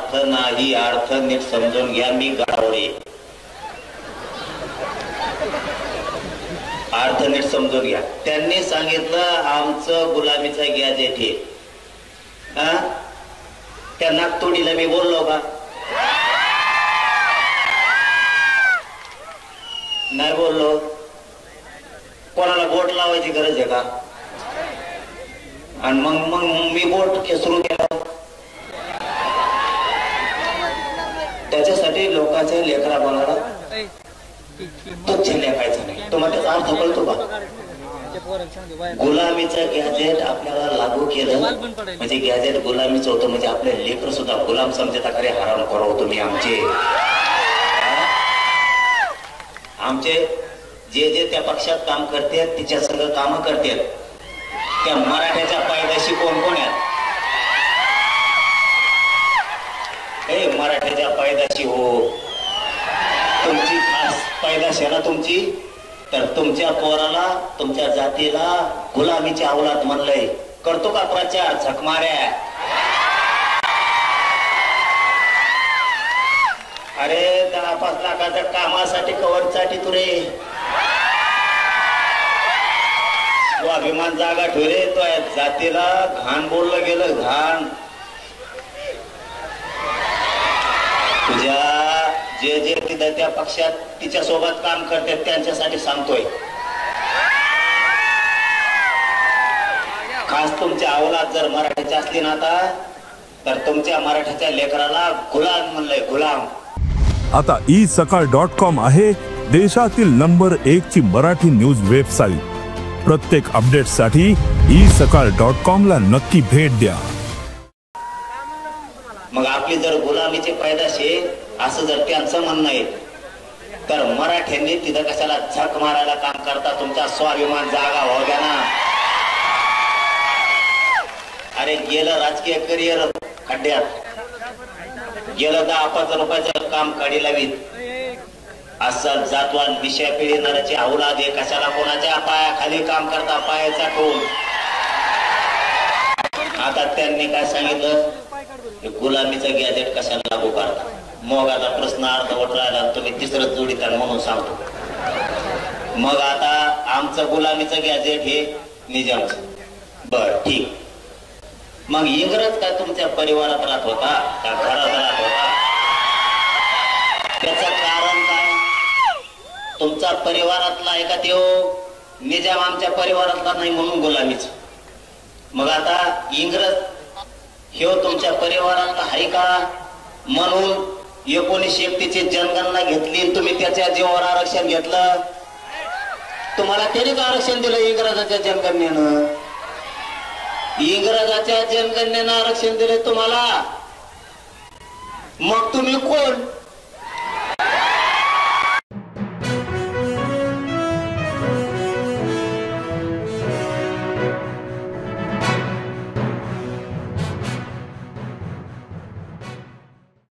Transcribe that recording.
अर्थ नाही, अर्थ नीट समजून घ्या. मी गडावळे, अर्थ नीट समजून घ्या. त्यांनी सांगितलं आमचं गुलामीचं गॅजेट हे. त्या नागतोडीला मी बोललो का? नाही बोललो. कोणाला बोट लावायची गरज आहे का? आणि मग मग मी बोट खेचून केलं. त्याच्यासाठी लोकांच्या लेकरा बोलायला तुच्छ लेखायचं नाही. तुम्हाला त्याचा अर्थ कळतो का? गुलामीचं गॅजेट आपल्याला लागू केलं म्हणजे गॅजेट गुलामीचं होतं, म्हणजे आपले लेकर सुद्धा गुलाम समजता. खरे हराम करो तुम्ही आमचे जे जे त्या पक्षात काम करतात तिच्या सगळं काम करतात. त्या मराठ्याच्या पायदाशी कोण कोण आहेत? हे मराठ्याच्या पायदाशी हो, तुमची खास पायदाशी आहे ना तुमची. तर तुमच्या पोराला तुमच्या जातीला गुलामीची अवलाद म्हणलंय. करतो का प्रचार? झकमाऱ्या. अरे 10-5 लाखाच्या कामासाठी कवडसाठी तुरे अभिमान जागा ठेवले. तो जातीला घाण बोललं गेलं. घाण. तुझ्या जे जे तिथं त्या पक्षात तिच्या सोबत काम करतात त्यांच्यासाठी सांगतोय. खास तुमच्या अवलाद जर मराठीची असली ना आता, तर तुमच्या मराठीच्या लेकराला गुलाम म्हणलंय. गुलाम. आता isakal.com आहे देशातील नंबर 1 ची मराठी न्यूज वेबसाईट. प्रत्येक अपडेटसाठी isakal.com ला नक्की भेट द्या. मग आपली जर गुलामीची पैदाशी असं जर त्यांचं म्हणणं आहे, तर मराठ्यांनी तिथं कशाला झक मारायला काम करता? तुमचा स्वाभिमान जागा हो द्या ना. अरे गेलं राजकीय करिअर खड्ड्यात, गेलं 10-5 रुपयाचं काम काढी लावीत. असं जातवान दिशा पिढीणाऱ्याची अवलाद आहे. कशाला कोणाच्या पायाखाली काम करता? पायाचा ठोन. आता त्यांनी काय सांगितलं? गुलामीचं गॅजेट कशाला लागू करता? मग आता प्रश्न अर्धवट राहिला. तुम्ही तिसरं जोडीता म्हणून सांगतो. मग आता आमचं गुलामीचं गॅजेट हे निजामचं. बर ठीक. मग इंग्रज काय तुमच्या परिवारात राहत होता का घरात राहत होता? त्याचं कारण काय? तुमचा परिवारातला आहे का त्यो? निजाम आमच्या परिवारातला नाही म्हणून गुलामीच. मग आता इंग्रज ह्यो तुमच्या परिवारातला आहे का म्हणून 1931 ची जनगणना घेतली. तुम्ही त्याच्या जीवावर आरक्षण घेतलं. तुम्हाला त्यानेच आरक्षण दिलं इंग्रजाच्या जनगणनेनं. इंग्रजाच्या जनगणनेनं आरक्षण दिले तुम्हाला. मग तुम्ही कोण?